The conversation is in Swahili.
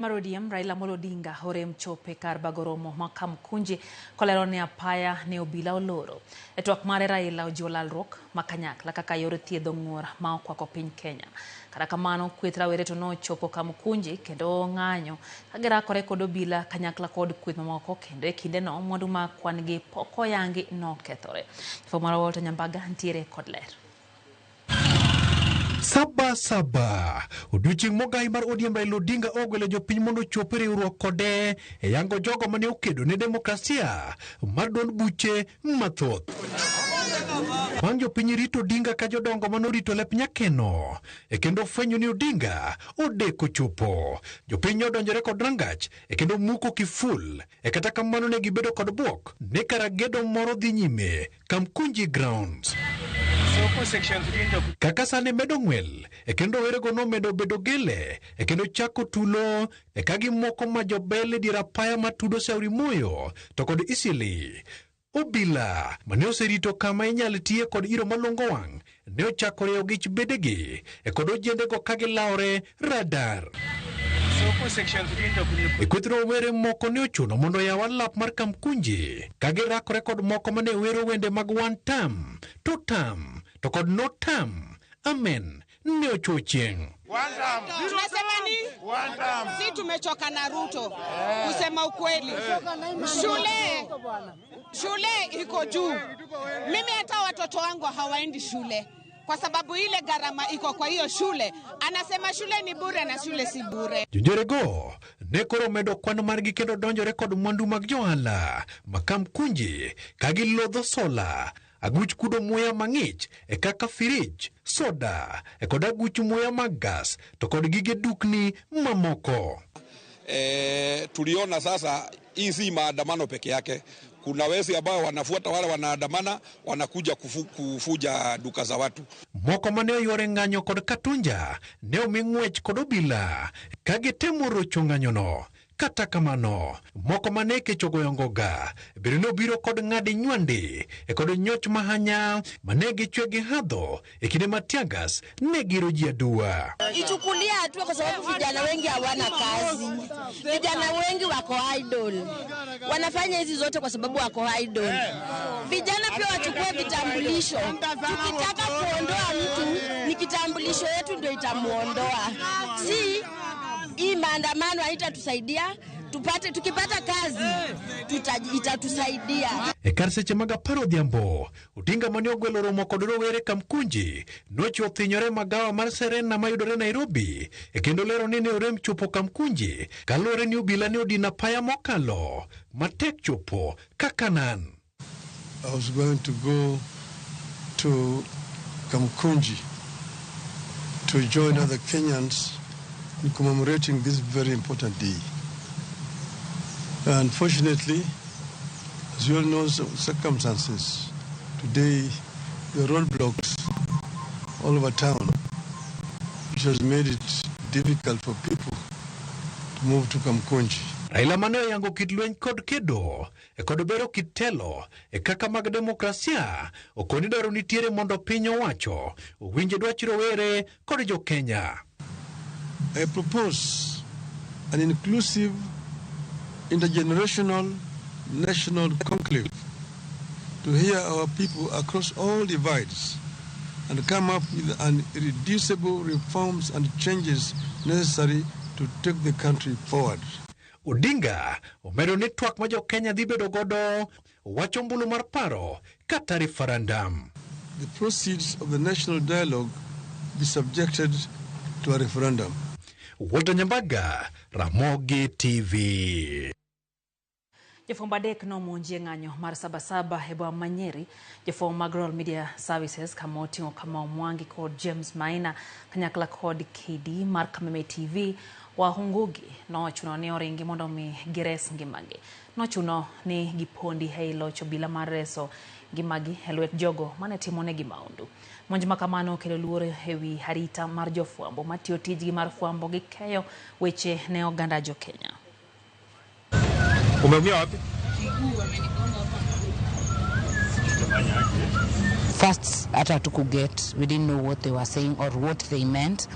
Marodiam Raila Amolo Odinga hore mchope kar bagoromo makamkunji kolerone apaya ne obila oloro. Etwak mare Raila ojiwalalruok makanyakla kaka yore thiedho ng'ur ma okwako piny Kenya. Kata kamano kweth rawere to nochopo kamkunji kendo ng'anyo kagirakore kod obila kanyakla kod kweth mamoko kendo e kinde no mwandu ma kwan gi pok oyangi nokethore. Jofwambo mar Walter Nyambaga ntiere kod ler. Saba odiochieng' mogai mar ODM Raila Odinga ogwelo jopiny mondo chop riwruok kode e yango jogo mane okedo ne demokrasia mar duond buche mathoth. Bang' jopiny rito Odinga ka jodongo manorito lep nyakeno e kendo fwenyo ni Odinga odeko chopo. Jopiny odonjore kod rangach e kendo muko kiful e kata kamano ne gibedo kod buok ne karagedo moro dhi nyime Kamkunji grounds. Kaka sane medo ng'wel e kendo werego no medo bedo gele e kendo chako tulo e kagi moko majobele dirapaya matudo Sauri Moyo to kod Isili. Obila mane oserito kama inyal tiye kod iro malongo wang' ne ochako reo gich bedegi e kod ojendego kagilaore radar. E kweth rowere moko ne ochuno mondo yaw alap mar Kamkunji kagirakore kod moko mane wero wende mag one term, two term to kod no term. Amen ne ochochieng'. Tunasema ni si tumechoka na Ruto kusema ukweli. Shule iko juu. Mimi hata watoto wangu hawaendi shule kwa sababu ile gharama iko kwa hiyo shule. Anasema shule ni bure na shule si bure. Jonjorego ne koro medo kwano margi kendo donjore kod mwandu mag johala ma Kamkunji kagilodho sola, aguch kudo muya mang'ich e kaka firij, soda e kod aguch muya mag gas to kod gige dukni mamoko. Tuliona sasa hii si maandamano peke yake. Kuna wezi ambao wanafuata wale wanaandamana wanakuja kufuja duka za watu. Moko mane yore ng'anyo kod katunja ne oming'wech kod obila kagitemo rocho ng'anyono. Kata kamano, moko mane kechogoyongoga biro biro kod ng'adi nywandi e kod nyoch mahanya mane gichwe gi hadho e kinde Matiangas ne giro ji adua. Ichukulia hatua kwa sababu vijana wengi hawana kazi. Vijana wengi wako idle. Wanafanya hizi zote kwa sababu wako idle. Vijana pia wachukue vitambulisho. Tukitaka kuondoa mtu ni kitambulisho yetu ndio itamuondoa. Si hii maandamano haitatusaidia. Tukipata kazi itatusaidia. E kar seche mag aparo odhiambo, Odinga mane ogwelo romo kod rowere Kamkunji nochi othinyore magawa mar Serena mayudore Nairobi e kendo lero ni ne orem chopo Kamkunji kaluwore ni obila ne odina paya mokalo matek chopo kakanan. I was going to go to Kamkunji to join other Kenyans in commemorating this very important day. Unfortunately, as you all know, circumstances, today the roadblocks all over town, which has made it difficult for people to move to Kamkunji. Raila mane yango kit lweny kod kedo e kod bero kitelo e kaka mag demokrasia okoni dwaro nitiere mondo piny owacho owinje dwach rowere kod jo Kenya. I propose an inclusive intergenerational national conclave to hear our people across all divides and come up with irreducible reforms and changes necessary to take the country forward. Odinga omedo ni twak ma jo Kenya dhi bedo godo wacho mbulu mar paro kata referendum. The proceeds of the national dialogue be subjected to a referendum. Walter Nyambaga, Ramogi TV. Jofwambo adek nomonje ng'anyo mar Sabasaba e boma Nyeri. Jofwambo mag Royal Media Services kama oting'o kama Mwangi kod James Maina kanyakla kod KD mar Kameme TV Wahungugi nochuno ni oringi mondo mi gires ngimagi. Nochuno ni gipondi e locho bila mar reso ngimagi e lwet jogo mane timonegi maundu. Monj makamano kelo luoro ewi harita mar jofwambo matiyo tijgi mar fwambo gi keyo weche ne oganda jo Kenya. Umeumia wapi? First, we didn't know what they were saying or what they meant.